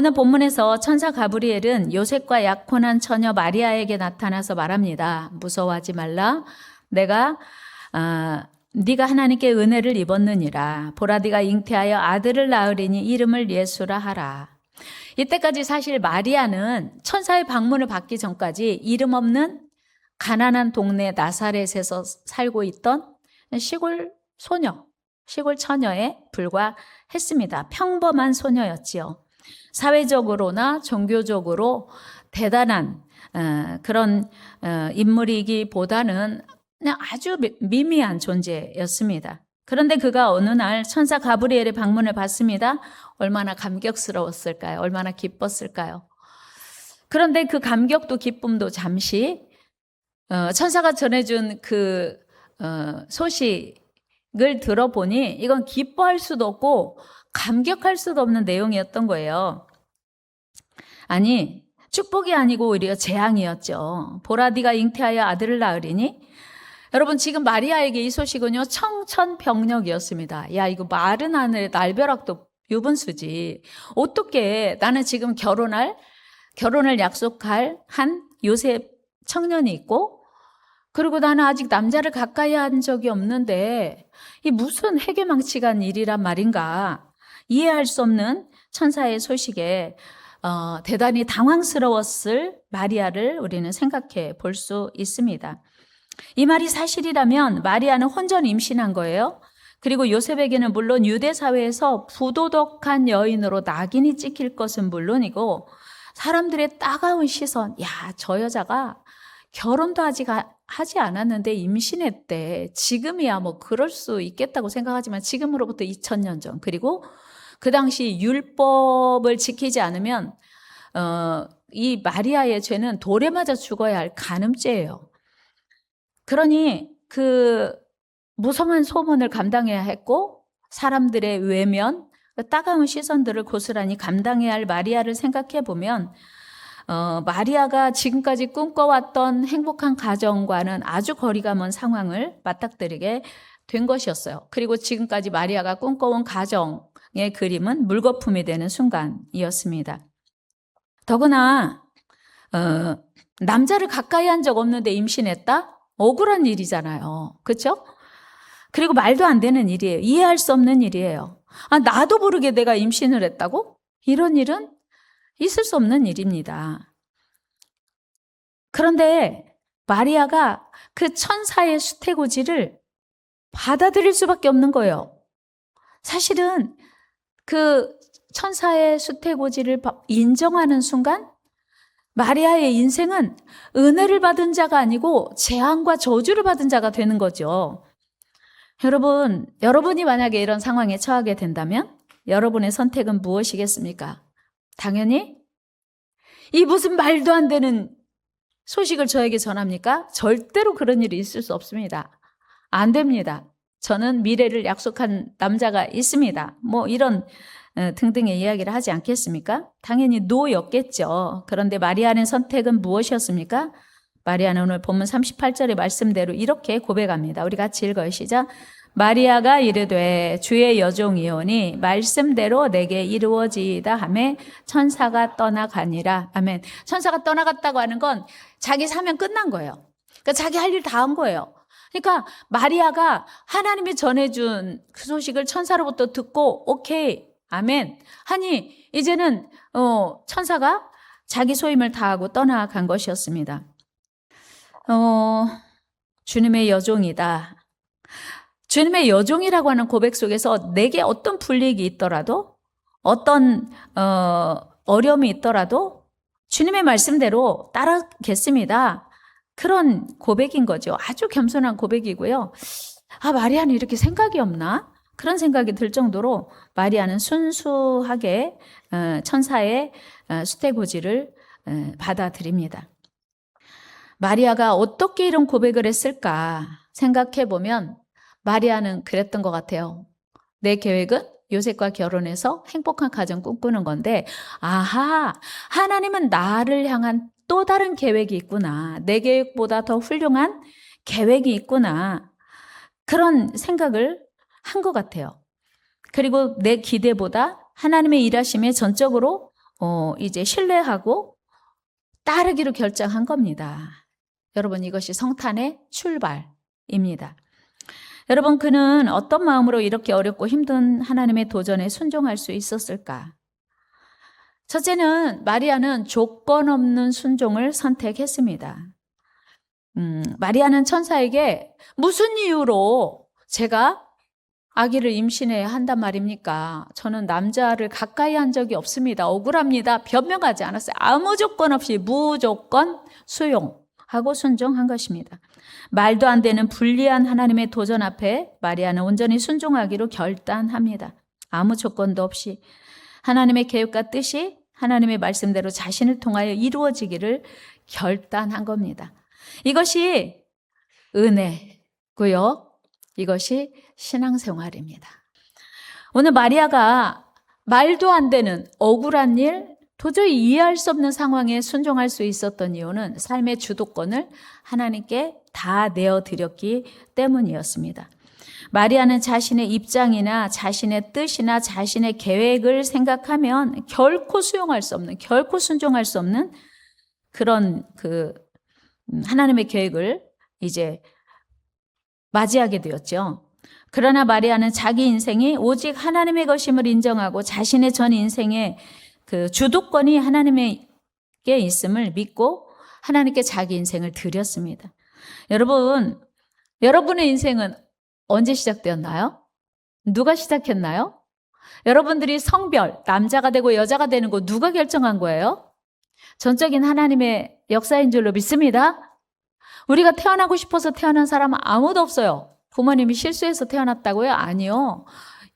오늘 본문에서 천사 가브리엘은 요셉과 약혼한 처녀 마리아에게 나타나서 말합니다. 무서워하지 말라. 네가 하나님께 은혜를 입었느니라. 보라 네가 잉태하여 아들을 낳으리니 이름을 예수라 하라. 이때까지 사실 마리아는 천사의 방문을 받기 전까지 이름 없는 가난한 동네 나사렛에서 살고 있던 시골 소녀, 시골 처녀에 불과했습니다. 평범한 소녀였지요. 사회적으로나 종교적으로 대단한 그런 인물이기보다는 그냥 아주 미미한 존재였습니다. 그런데 그가 어느 날 천사 가브리엘의 방문을 받습니다. 얼마나 감격스러웠을까요? 얼마나 기뻤을까요? 그런데 그 감격도 기쁨도 잠시 천사가 전해준 그 소식을 들어보니 이건 기뻐할 수도 없고 감격할 수도 없는 내용이었던 거예요. 아니, 축복이 아니고 오히려 재앙이었죠. 보라 네가 잉태하여 아들을 낳으리니. 여러분, 지금 마리아에게 이 소식은요 청천벽력이었습니다. 야, 이거 마른 하늘에 날벼락도 유분수지. 어떻게 나는 지금 결혼을 약속할 한 요셉 청년이 있고, 그리고 나는 아직 남자를 가까이 한 적이 없는데 이 무슨 해괴망측한 일이란 말인가. 이해할 수 없는 천사의 소식에 대단히 당황스러웠을 마리아를 우리는 생각해 볼 수 있습니다. 이 말이 사실이라면 마리아는 혼전 임신한 거예요. 그리고 요셉에게는 물론 유대 사회에서 부도덕한 여인으로 낙인이 찍힐 것은 물론이고 사람들의 따가운 시선, 야, 저 여자가 결혼도 아직 하지 않았는데 임신했대. 지금이야 뭐 그럴 수 있겠다고 생각하지만 지금으로부터 2000년 전, 그리고 그 당시 율법을 지키지 않으면 이 마리아의 죄는 돌에 맞아 죽어야 할 간음죄예요. 그러니 그 무성한 소문을 감당해야 했고 사람들의 외면, 따가운 시선들을 고스란히 감당해야 할 마리아를 생각해 보면 마리아가 지금까지 꿈꿔왔던 행복한 가정과는 아주 거리가 먼 상황을 맞닥뜨리게 된 것이었어요. 그리고 지금까지 마리아가 꿈꿔온 가정의 그림은 물거품이 되는 순간이었습니다. 더구나 남자를 가까이 한 적 없는데 임신했다? 억울한 일이잖아요. 그렇죠? 그리고 말도 안 되는 일이에요. 이해할 수 없는 일이에요. 나도 모르게 내가 임신을 했다고? 이런 일은 있을 수 없는 일입니다. 그런데 마리아가 그 천사의 수태고지를 받아들일 수밖에 없는 거예요. 사실은 그 천사의 수태고지를 인정하는 순간 마리아의 인생은 은혜를 받은 자가 아니고 재앙과 저주를 받은 자가 되는 거죠. 여러분이 만약에 이런 상황에 처하게 된다면 여러분의 선택은 무엇이겠습니까? 당연히 이 무슨 말도 안 되는 소식을 저에게 전합니까? 절대로 그런 일이 있을 수 없습니다. 안 됩니다. 저는 미래를 약속한 남자가 있습니다. 뭐 이런 등등의 이야기를 하지 않겠습니까? 당연히 노였겠죠. 그런데 마리아의 선택은 무엇이었습니까? 마리아는 오늘 본문 38절의 말씀대로 이렇게 고백합니다. 우리 같이 읽어요. 시작. 마리아가 이르되 주의 여종이오니 말씀대로 내게 이루어지이다 하매 천사가 떠나가니라. 아멘. 천사가 떠나갔다고 하는 건 자기 사명 끝난 거예요. 그러니까 자기 할 일 다 한 거예요. 그러니까 마리아가 하나님이 전해준 그 소식을 천사로부터 듣고 오케이, 아멘 하니 이제는 천사가 자기 소임을 다하고 떠나간 것이었습니다. 주님의 여종이다. 주님의 여종이라고 하는 고백 속에서 내게 어떤 불이익이 있더라도 어떤 어려움이 있더라도 주님의 말씀대로 따르겠습니다. 그런 고백인 거죠. 아주 겸손한 고백이고요. 마리아는 이렇게 생각이 없나? 그런 생각이 들 정도로 마리아는 순수하게 천사의 수태고지를 받아들입니다. 마리아가 어떻게 이런 고백을 했을까 생각해 보면 마리아는 그랬던 것 같아요. 내 계획은 요셉과 결혼해서 행복한 가정 꿈꾸는 건데, 하나님은 나를 향한 또 다른 계획이 있구나. 내 계획보다 더 훌륭한 계획이 있구나. 그런 생각을 한 것 같아요. 그리고 내 기대보다 하나님의 일하심에 전적으로 이제 신뢰하고 따르기로 결정한 겁니다. 여러분, 이것이 성탄의 출발입니다. 여러분, 그는 어떤 마음으로 이렇게 어렵고 힘든 하나님의 도전에 순종할 수 있었을까? 첫째는 마리아는 조건 없는 순종을 선택했습니다. 마리아는 천사에게 무슨 이유로 제가 아기를 임신해야 한단 말입니까? 저는 남자를 가까이 한 적이 없습니다. 억울합니다. 변명하지 않았어요. 아무 조건 없이 무조건 수용하고 순종한 것입니다. 말도 안 되는 불리한 하나님의 도전 앞에 마리아는 온전히 순종하기로 결단합니다. 아무 조건도 없이 하나님의 계획과 뜻이 하나님의 말씀대로 자신을 통하여 이루어지기를 결단한 겁니다. 이것이 은혜고요. 이것이 신앙생활입니다. 오늘 마리아가 말도 안 되는 억울한 일, 도저히 이해할 수 없는 상황에 순종할 수 있었던 이유는 삶의 주도권을 하나님께 다 내어드렸기 때문이었습니다. 마리아는 자신의 입장이나 자신의 뜻이나 자신의 계획을 생각하면 결코 수용할 수 없는, 결코 순종할 수 없는 그런 하나님의 계획을 이제 맞이하게 되었죠. 그러나 마리아는 자기 인생이 오직 하나님의 것임을 인정하고 자신의 전 인생의 그 주도권이 하나님께 있음을 믿고 하나님께 자기 인생을 드렸습니다. 여러분, 여러분의 인생은 언제 시작되었나요? 누가 시작했나요? 여러분들이 성별, 남자가 되고 여자가 되는 거 누가 결정한 거예요? 전적인 하나님의 역사인 줄로 믿습니다. 우리가 태어나고 싶어서 태어난 사람은 아무도 없어요. 부모님이 실수해서 태어났다고요? 아니요.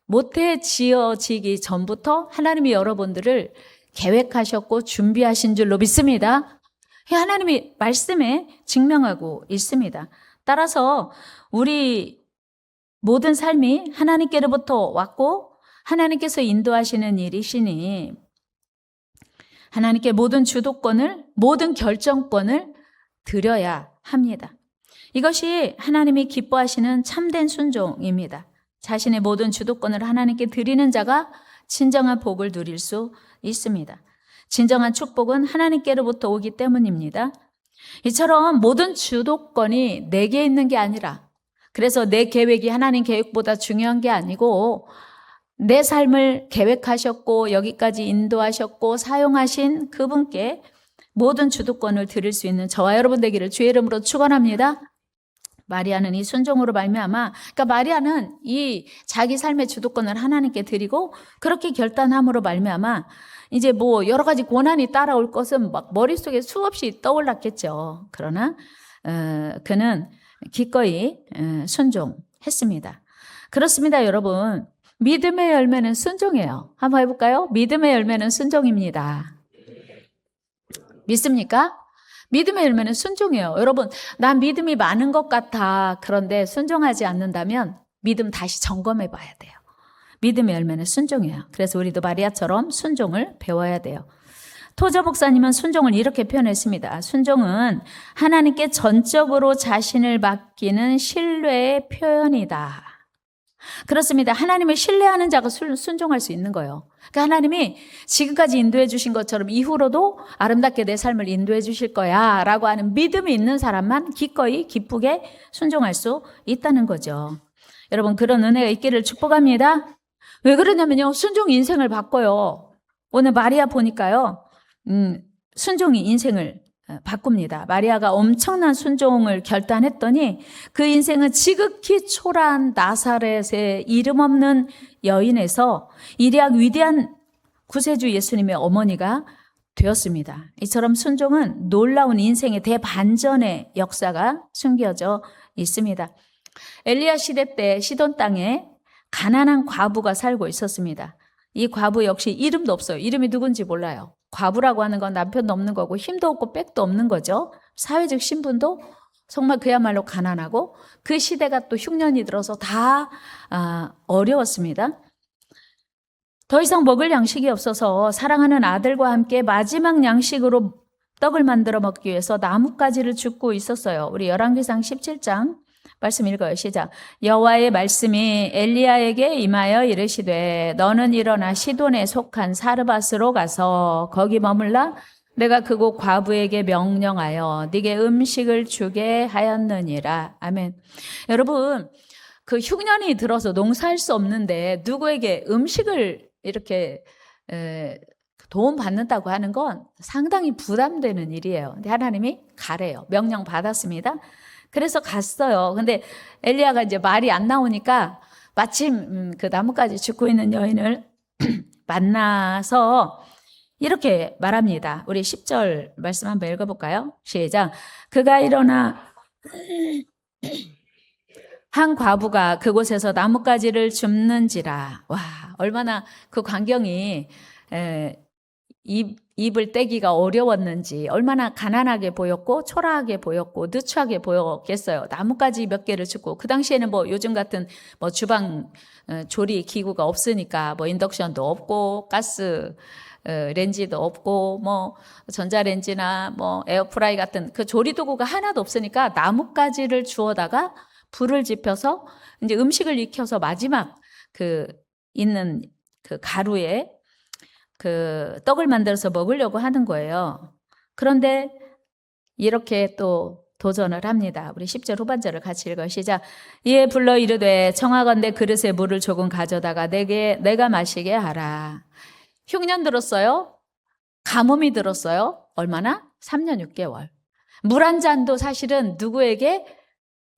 모태 지어지기 전부터 하나님이 여러분들을 계획하셨고 준비하신 줄로 믿습니다. 하나님이 말씀에 증명하고 있습니다. 따라서 우리 모든 삶이 하나님께로부터 왔고 하나님께서 인도하시는 일이시니 하나님께 모든 주도권을, 모든 결정권을 드려야 합니다. 이것이 하나님이 기뻐하시는 참된 순종입니다. 자신의 모든 주도권을 하나님께 드리는 자가 진정한 복을 누릴 수 있습니다. 진정한 축복은 하나님께로부터 오기 때문입니다. 이처럼 모든 주도권이 내게 있는 게 아니라, 그래서 내 계획이 하나님 계획보다 중요한 게 아니고 내 삶을 계획하셨고 여기까지 인도하셨고 사용하신 그분께 모든 주도권을 드릴 수 있는 저와 여러분 되기를 주의 이름으로 축원합니다. 마리아는 이 순종으로 말미암아, 그러니까 마리아는 이 자기 삶의 주도권을 하나님께 드리고 그렇게 결단함으로 말미암아 이제 뭐 여러 가지 고난이 따라올 것은 막 머릿속에 수없이 떠올랐겠죠. 그러나 그는 기꺼이 순종했습니다. 그렇습니다, 여러분. 믿음의 열매는 순종이에요. 한번 해볼까요? 믿음의 열매는 순종입니다. 믿습니까? 믿음의 열매는 순종이에요. 여러분, 난 믿음이 많은 것 같아. 그런데 순종하지 않는다면 믿음 다시 점검해 봐야 돼요. 믿음의 열매는 순종이에요. 그래서 우리도 마리아처럼 순종을 배워야 돼요. 토저 목사님은 순종을 이렇게 표현했습니다. 순종은 하나님께 전적으로 자신을 맡기는 신뢰의 표현이다. 그렇습니다. 하나님을 신뢰하는 자가 순종할 수 있는 거예요. 그러니까 하나님이 지금까지 인도해 주신 것처럼 이후로도 아름답게 내 삶을 인도해 주실 거야 라고 하는 믿음이 있는 사람만 기꺼이 기쁘게 순종할 수 있다는 거죠. 여러분, 그런 은혜가 있기를 축복합니다. 왜 그러냐면요, 순종이 인생을 바꿔요. 오늘 마리아 보니까요, 순종이 인생을 바꿉니다. 마리아가 엄청난 순종을 결단했더니 그 인생은 지극히 초라한 나사렛의 이름 없는 여인에서 이리약 위대한 구세주 예수님의 어머니가 되었습니다. 이처럼 순종은 놀라운 인생의 대반전의 역사가 숨겨져 있습니다. 엘리야 시대 때 시돈 땅에 가난한 과부가 살고 있었습니다. 이 과부 역시 이름도 없어요. 이름이 누군지 몰라요. 과부라고 하는 건 남편도 없는 거고 힘도 없고 백도 없는 거죠. 사회적 신분도 정말 그야말로 가난하고 그 시대가 또 흉년이 들어서 다 어려웠습니다. 더 이상 먹을 양식이 없어서 사랑하는 아들과 함께 마지막 양식으로 떡을 만들어 먹기 위해서 나뭇가지를 줍고 있었어요. 우리 열왕기상 17장 말씀 읽어요. 시작. 여호와의 말씀이 엘리야에게 임하여 이르시되 너는 일어나 시돈에 속한 사르밧으로 가서 거기 머물라. 내가 그곳 과부에게 명령하여 네게 음식을 주게 하였느니라. 아멘. 여러분, 그 흉년이 들어서 농사할 수 없는데 누구에게 음식을 이렇게 도움 받는다고 하는 건 상당히 부담되는 일이에요. 근데 하나님이 가래요. 명령 받았습니다. 그래서 갔어요. 근데 엘리야가 이제 말이 안 나오니까 마침 그 나뭇가지 줍고 있는 여인을 만나서 이렇게 말합니다. 우리 10절 말씀 한번 읽어볼까요? 시작. 그가 일어나 한 과부가 그곳에서 나뭇가지를 줍는지라. 와, 얼마나 그 광경이 입을 떼기가 어려웠는지, 얼마나 가난하게 보였고 초라하게 보였고 느추하게 보였겠어요. 나뭇가지 몇 개를 줍고, 그 당시에는 뭐 요즘 같은 뭐 주방 조리 기구가 없으니까 뭐 인덕션도 없고 가스 렌지도 없고 뭐 전자레인지나 뭐 에어프라이 같은 그 조리 도구가 하나도 없으니까 나뭇가지를 주워다가 불을 지펴서 이제 음식을 익혀서 마지막 그 있는 그 가루에 그 떡을 만들어서 먹으려고 하는 거예요. 그런데 이렇게 또 도전을 합니다. 우리 10절 후반절을 같이 읽어 시작. 이에 불러 이르되 청하건대 그릇에 물을 조금 가져다가 내가 마시게 하라. 흉년 들었어요. 가뭄이 들었어요. 얼마나? 3년 6개월. 물 한 잔도 사실은 누구에게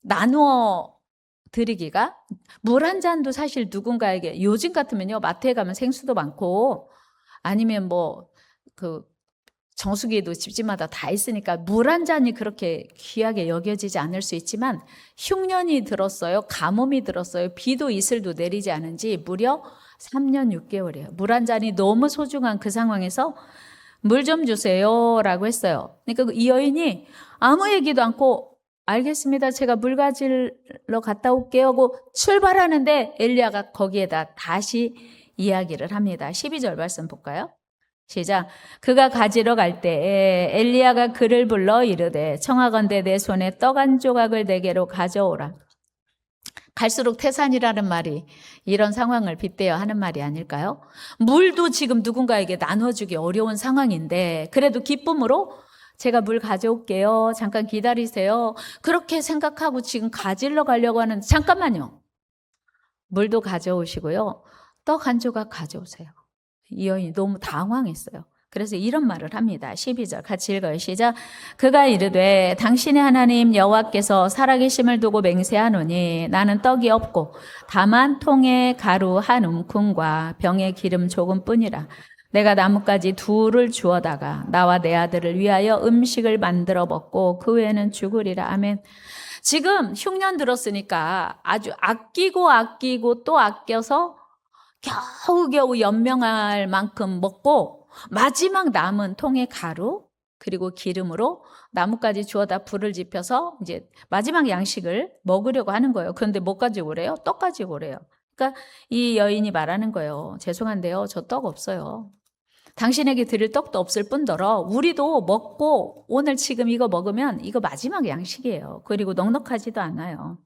나누어 드리기가, 물 한 잔도 사실 누군가에게, 요즘 같으면요 마트에 가면 생수도 많고 아니면 뭐 그 정수기도 집집마다 다 있으니까 물 한 잔이 그렇게 귀하게 여겨지지 않을 수 있지만 흉년이 들었어요. 가뭄이 들었어요. 비도 이슬도 내리지 않은 지 무려 3년 6개월이에요. 물 한 잔이 너무 소중한 그 상황에서 물 좀 주세요 라고 했어요. 그러니까 이 여인이 아무 얘기도 않고 알겠습니다. 제가 물 가지러 갔다 올게요 하고 출발하는데 엘리야가 거기에다 다시 이야기를 합니다. 12절 말씀 볼까요? 시작. 그가 가지러 갈 때에 엘리야가 그를 불러 이르되 청하건대 내 손에 떡 한 조각을 내게로 가져오라. 갈수록 태산이라는 말이 이런 상황을 빗대어 하는 말이 아닐까요? 물도 지금 누군가에게 나눠주기 어려운 상황인데 그래도 기쁨으로 제가 물 가져올게요. 잠깐 기다리세요. 그렇게 생각하고 지금 가지러 가려고 하는, 잠깐만요. 물도 가져오시고요. 떡 한 조각 가져오세요. 이 여인이 너무 당황했어요. 그래서 이런 말을 합니다. 12절 같이 읽어요. 시작. 그가 이르되 당신의 하나님 여호와께서 살아계심을 두고 맹세하노니 나는 떡이 없고 다만 통에 가루 한 움큼과 병에 기름 조금뿐이라. 내가 나뭇가지 둘을 주워다가 나와 내 아들을 위하여 음식을 만들어 먹고 그 외에는 죽으리라. 아멘. 지금 흉년 들었으니까 아주 아끼고 또 아껴서 겨우겨우 연명할 만큼 먹고 마지막 남은 통에 가루 그리고 기름으로 나뭇가지 주워다 불을 지펴서 이제 마지막 양식을 먹으려고 하는 거예요. 그런데 뭐 가지고 오래요? 떡 가지고 오래요. 그러니까 이 여인이 말하는 거예요. 죄송한데요. 저 떡 없어요. 당신에게 드릴 떡도 없을 뿐더러 우리도 먹고 오늘 지금 이거 먹으면 이거 마지막 양식이에요. 그리고 넉넉하지도 않아요.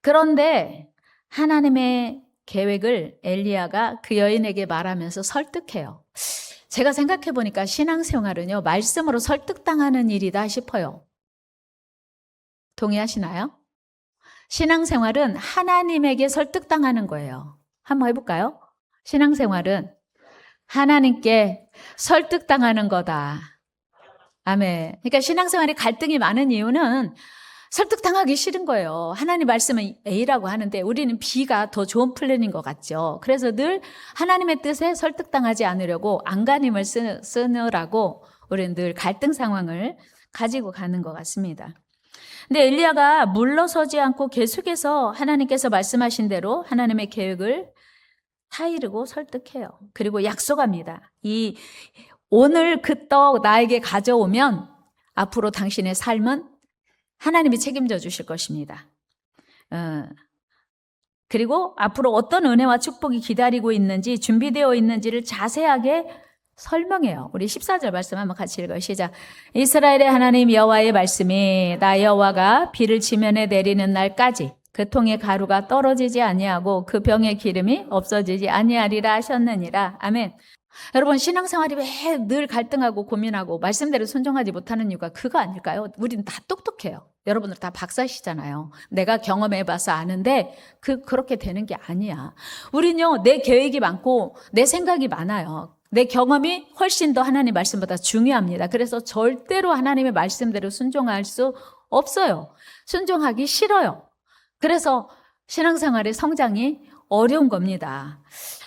그런데 하나님의 계획을 엘리야가 그 여인에게 말하면서 설득해요. 제가 생각해 보니까 신앙생활은요, 말씀으로 설득당하는 일이다 싶어요. 동의하시나요? 신앙생활은 하나님에게 설득당하는 거예요. 한번 해볼까요? 신앙생활은 하나님께 설득당하는 거다. 아멘. 그러니까 신앙생활에 갈등이 많은 이유는 설득당하기 싫은 거예요. 하나님 말씀은 A라고 하는데 우리는 B가 더 좋은 플랜인 것 같죠. 그래서 늘 하나님의 뜻에 설득당하지 않으려고 안간힘을 쓰느라고 우리는 늘 갈등 상황을 가지고 가는 것 같습니다. 근데 엘리야가 물러서지 않고 계속해서 하나님께서 말씀하신 대로 하나님의 계획을 타이르고 설득해요. 그리고 약속합니다. 오늘 그 떡 나에게 가져오면 앞으로 당신의 삶은 하나님이 책임져 주실 것입니다. 그리고 앞으로 어떤 은혜와 축복이 기다리고 있는지 준비되어 있는지를 자세하게 설명해요. 우리 14절 말씀 한번 같이 읽어요. 시작. 이스라엘의 하나님 여호와의 말씀이 나 여호와가 비를 지면에 내리는 날까지 그 통의 가루가 떨어지지 아니하고 그 병의 기름이 없어지지 아니하리라 하셨느니라. 아멘. 여러분, 신앙생활이 왜 늘 갈등하고 고민하고 말씀대로 순종하지 못하는 이유가 그거 아닐까요? 우리는 다 똑똑해요. 여러분들 다 박사시잖아요. 내가 경험해봐서 아는데 그렇게 되는 게 아니야. 우리는요, 내 계획이 많고 내 생각이 많아요. 내 경험이 훨씬 더 하나님 말씀보다 중요합니다. 그래서 절대로 하나님의 말씀대로 순종할 수 없어요. 순종하기 싫어요. 그래서 신앙생활의 성장이 어려운 겁니다.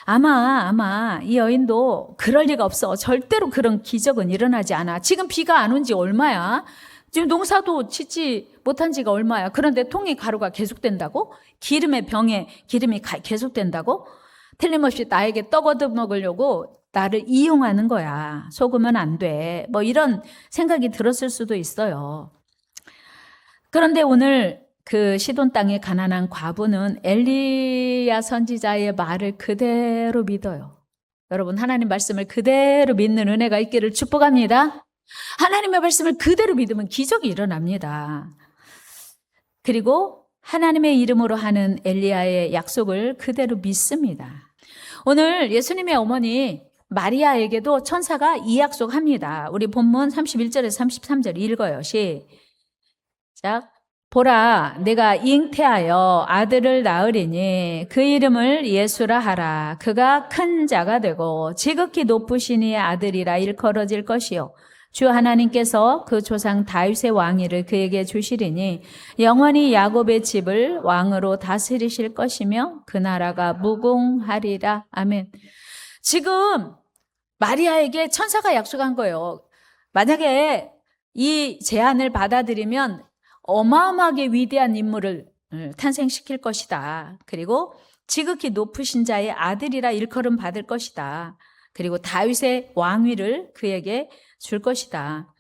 아마 이 여인도 그럴 리가 없어. 절대로 그런 기적은 일어나지 않아. 지금 비가 안 온 지 얼마야? 지금 농사도 짓지 못한 지가 얼마야? 그런데 통의 가루가 계속된다고? 기름의 병에 기름이 계속된다고? 틀림없이 나에게 떡 얻어 먹으려고 나를 이용하는 거야. 속으면 안 돼. 뭐 이런 생각이 들었을 수도 있어요. 그런데 오늘 그 시돈 땅의 가난한 과부는 엘리야 선지자의 말을 그대로 믿어요. 여러분, 하나님 말씀을 그대로 믿는 은혜가 있기를 축복합니다. 하나님의 말씀을 그대로 믿으면 기적이 일어납니다. 그리고 하나님의 이름으로 하는 엘리야의 약속을 그대로 믿습니다. 오늘 예수님의 어머니 마리아에게도 천사가 이 약속합니다. 우리 본문 31절에서 33절 읽어요. 시작. 보라, 내가 잉태하여 아들을 낳으리니 그 이름을 예수라 하라. 그가 큰 자가 되고 지극히 높으신 이의 아들이라 일컬어질 것이요. 주 하나님께서 그 조상 다윗의 왕위를 그에게 주시리니 영원히 야곱의 집을 왕으로 다스리실 것이며 그 나라가 무궁하리라. 아멘. 지금 마리아에게 천사가 약속한 거예요. 만약에 이 제안을 받아들이면 어마어마하게 위대한 인물을 탄생시킬 것이다. 그리고 지극히 높으신 자의 아들이라 일컬음 받을 것이다. 그리고 다윗의 왕위를 그에게 줄 것이다.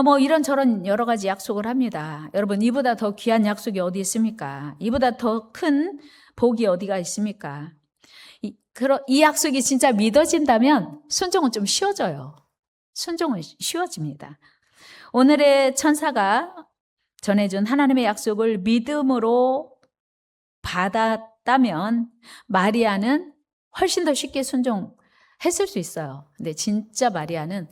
뭐 이런저런 여러 가지 약속을 합니다. 여러분, 이보다 더 귀한 약속이 어디 있습니까? 이보다 더 큰 복이 어디가 있습니까? 이 약속이 진짜 믿어진다면 순종은 좀 쉬워져요. 순종은 쉬워집니다. 오늘의 천사가 전해준 하나님의 약속을 믿음으로 받았다면 마리아는 훨씬 더 쉽게 순종했을 수 있어요. 근데 진짜 마리아는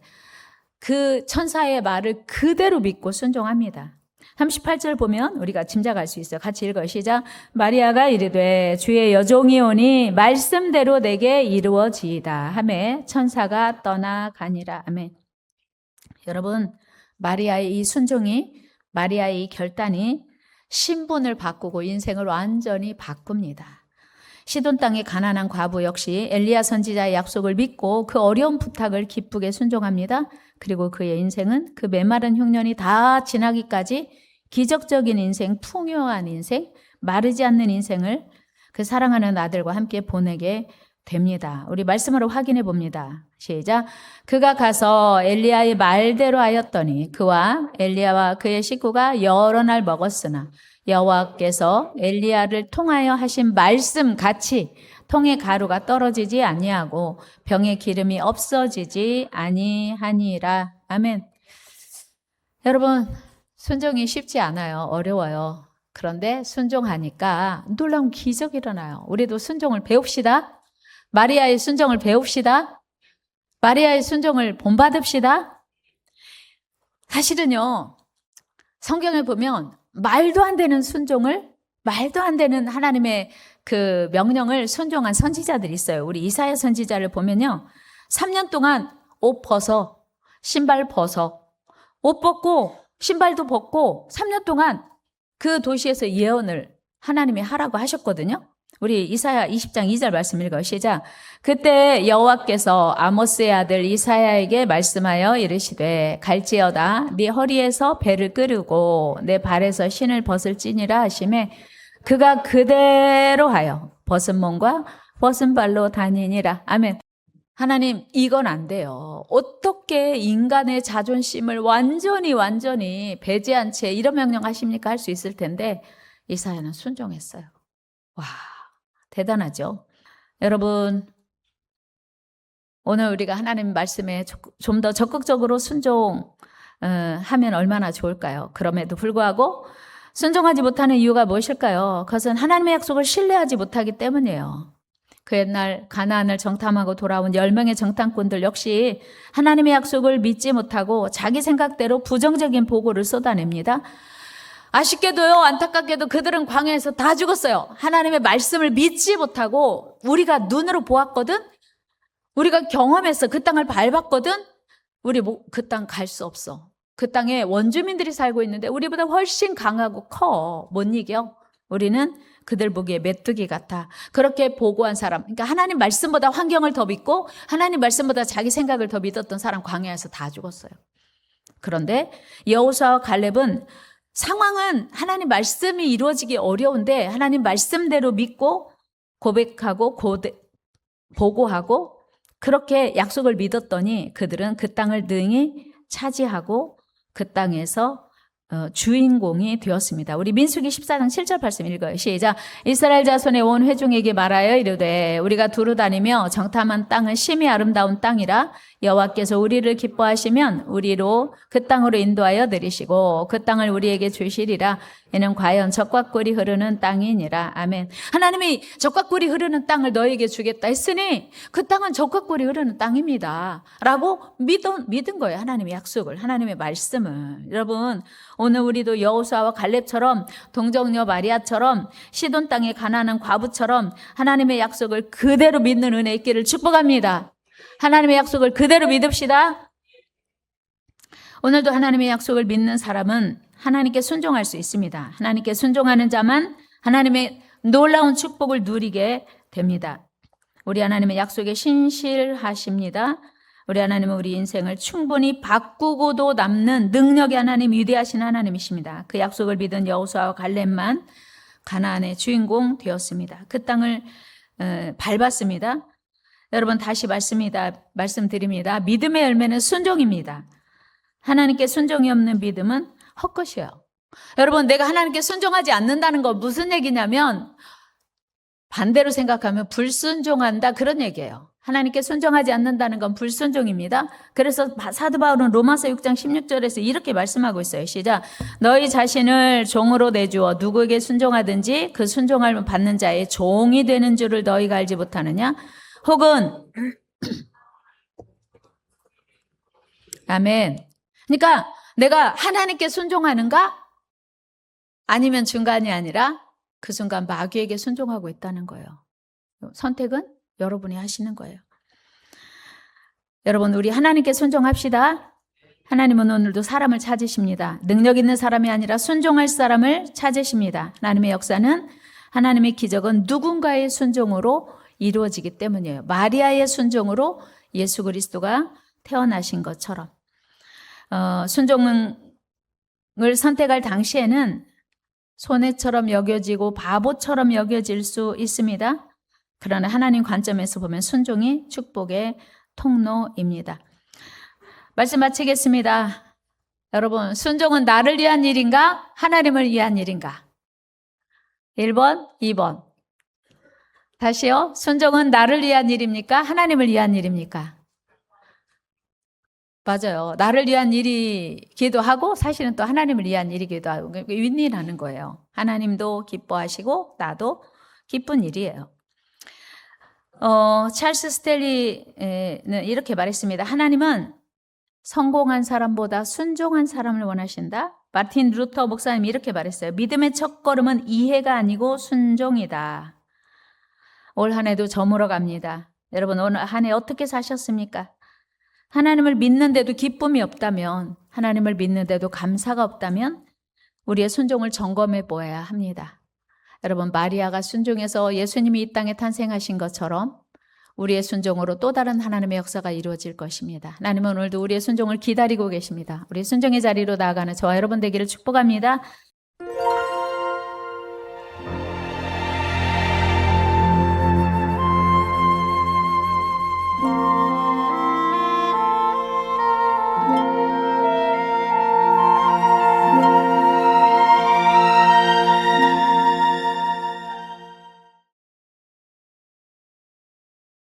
그 천사의 말을 그대로 믿고 순종합니다. 38절 보면 우리가 짐작할 수 있어요. 같이 읽어요. 시작. 마리아가 이르되 주의 여종이 오니 말씀대로 내게 이루어지이다 하매 천사가 떠나가니라. 아멘. 여러분, 마리아의 이 순종이, 마리아의 이 결단이 신분을 바꾸고 인생을 완전히 바꿉니다. 시돈 땅의 가난한 과부 역시 엘리야 선지자의 약속을 믿고 그 어려운 부탁을 기쁘게 순종합니다. 그리고 그의 인생은 그 메마른 흉년이 다 지나기까지 기적적인 인생, 풍요한 인생, 마르지 않는 인생을 그 사랑하는 아들과 함께 보내게 됩니다. 우리 말씀으로 확인해 봅니다. 시작. 그가 가서 엘리야의 말대로 하였더니 그와 엘리야와 그의 식구가 여러 날 먹었으나 여호와께서 엘리야를 통하여 하신 말씀 같이 통의 가루가 떨어지지 아니하고 병의 기름이 없어지지 아니하니라. 아멘. 여러분, 순종이 쉽지 않아요. 어려워요. 그런데 순종하니까 놀라운 기적이 일어나요. 우리도 순종을 배웁시다. 마리아의 순종을 배웁시다. 마리아의 순종을 본받읍시다. 사실은요, 성경에 보면 말도 안 되는 순종을, 말도 안 되는 하나님의 그 명령을 순종한 선지자들이 있어요. 우리 이사야 선지자를 보면요, 3년 동안 옷 벗어, 신발 벗어, 옷 벗고 신발도 벗고 3년 동안 그 도시에서 예언을 하나님이 하라고 하셨거든요. 우리 이사야 20장 2절 말씀 읽어요. 시작. 그때 여호와께서 아모스의 아들 이사야에게 말씀하여 이르시되 갈지어다 네 허리에서 배를 끄르고 내 발에서 신을 벗을지니라 하시매 그가 그대로 하여 벗은 몸과 벗은 발로 다니니라. 아멘. 하나님, 이건 안 돼요. 어떻게 인간의 자존심을 완전히 배제한 채 이런 명령 하십니까? 할 수 있을 텐데 이사야는 순종했어요. 와, 대단하죠. 여러분, 오늘 우리가 하나님 말씀에 좀 더 적극적으로 순종하면 얼마나 좋을까요? 그럼에도 불구하고 순종하지 못하는 이유가 무엇일까요? 그것은 하나님의 약속을 신뢰하지 못하기 때문이에요. 그 옛날 가나안을 정탐하고 돌아온 10명의 정탐꾼들 역시 하나님의 약속을 믿지 못하고 자기 생각대로 부정적인 보고를 쏟아냅니다. 아쉽게도요, 안타깝게도 그들은 광야에서 다 죽었어요. 하나님의 말씀을 믿지 못하고 우리가 눈으로 보았거든? 우리가 경험해서 그 땅을 밟았거든? 우리 그 땅 갈 수 없어. 그 땅에 원주민들이 살고 있는데 우리보다 훨씬 강하고 커. 못 이겨. 우리는 그들 보기에 메뚜기 같아. 그렇게 보고한 사람, 그러니까 하나님 말씀보다 환경을 더 믿고 하나님 말씀보다 자기 생각을 더 믿었던 사람 광야에서 다 죽었어요. 그런데 여호수아와 갈렙은 상황은 하나님 말씀이 이루어지기 어려운데 하나님 말씀대로 믿고 고백하고 보고하고 그렇게 약속을 믿었더니 그들은 그 땅을 능히 차지하고 그 땅에서 주인공이 되었습니다. 우리 민수기 14장 7절 말씀 읽어요. 시작. 이스라엘 자손의 온 회중에게 말하여 이르되 우리가 두루 다니며 정탐한 땅은 심히 아름다운 땅이라 여호와께서 우리를 기뻐하시면 우리로 그 땅으로 인도하여 내리시고 그 땅을 우리에게 주시리라. 이는 과연 젖과 꿀이 흐르는 땅이니라. 아멘. 하나님이 젖과 꿀이 흐르는 땅을 너에게 주겠다 했으니 그 땅은 젖과 꿀이 흐르는 땅입니다. 라고 믿은 거예요. 하나님의 약속을, 하나님의 말씀을. 여러분, 오늘 우리도 여호수아와 갈렙처럼 동정녀 마리아처럼 시돈 땅에 가난한 과부처럼 하나님의 약속을 그대로 믿는 은혜 있기를 축복합니다. 하나님의 약속을 그대로 믿읍시다. 오늘도 하나님의 약속을 믿는 사람은 하나님께 순종할 수 있습니다. 하나님께 순종하는 자만 하나님의 놀라운 축복을 누리게 됩니다. 우리 하나님의 약속에 신실하십니다. 우리 하나님은 우리 인생을 충분히 바꾸고도 남는 능력의 하나님, 위대하신 하나님이십니다. 그 약속을 믿은 여호수아와 갈렙만 가나안의 주인공 되었습니다. 그 땅을 밟았습니다. 여러분 다시 말씀드립니다. 믿음의 열매는 순종입니다. 하나님께 순종이 없는 믿음은 헛것이에요. 여러분, 내가 하나님께 순종하지 않는다는 건 무슨 얘기냐면 반대로 생각하면 불순종한다 그런 얘기예요. 하나님께 순종하지 않는다는 건 불순종입니다. 그래서 사도 바울은 로마서 6장 16절에서 이렇게 말씀하고 있어요. 시작. 너희 자신을 종으로 내주어 누구에게 순종하든지 그 순종을 받는 자의 종이 되는 줄을 너희가 알지 못하느냐? 혹은 아멘. 그러니까 내가 하나님께 순종하는가? 아니면 중간이 아니라 그 순간 마귀에게 순종하고 있다는 거예요. 선택은 여러분이 하시는 거예요. 여러분, 우리 하나님께 순종합시다. 하나님은 오늘도 사람을 찾으십니다. 능력 있는 사람이 아니라 순종할 사람을 찾으십니다. 하나님의 역사는, 하나님의 기적은 누군가의 순종으로 이루어지기 때문이에요. 마리아의 순종으로 예수 그리스도가 태어나신 것처럼. 순종을 선택할 당시에는 손해처럼 여겨지고 바보처럼 여겨질 수 있습니다. 그러나 하나님 관점에서 보면 순종이 축복의 통로입니다. 말씀 마치겠습니다. 여러분, 순종은 나를 위한 일인가? 하나님을 위한 일인가? 1번, 2번. 다시요. 순종은 나를 위한 일입니까? 하나님을 위한 일입니까? 맞아요. 나를 위한 일이기도 하고 사실은 또 하나님을 위한 일이기도 하고 윈윈하는 거예요. 하나님도 기뻐하시고 나도 기쁜 일이에요. 찰스 스텔리는 이렇게 말했습니다. 하나님은 성공한 사람보다 순종한 사람을 원하신다. 마틴 루터 목사님이 이렇게 말했어요. 믿음의 첫걸음은 이해가 아니고 순종이다. 올 한 해도 저물어 갑니다. 여러분, 오늘 한 해 어떻게 사셨습니까? 하나님을 믿는데도 기쁨이 없다면, 하나님을 믿는데도 감사가 없다면 우리의 순종을 점검해 보아야 합니다. 여러분, 마리아가 순종해서 예수님이 이 땅에 탄생하신 것처럼 우리의 순종으로 또 다른 하나님의 역사가 이루어질 것입니다. 하나님은 오늘도 우리의 순종을 기다리고 계십니다. 우리의 순종의 자리로 나아가는 저와 여러분 되기를 축복합니다.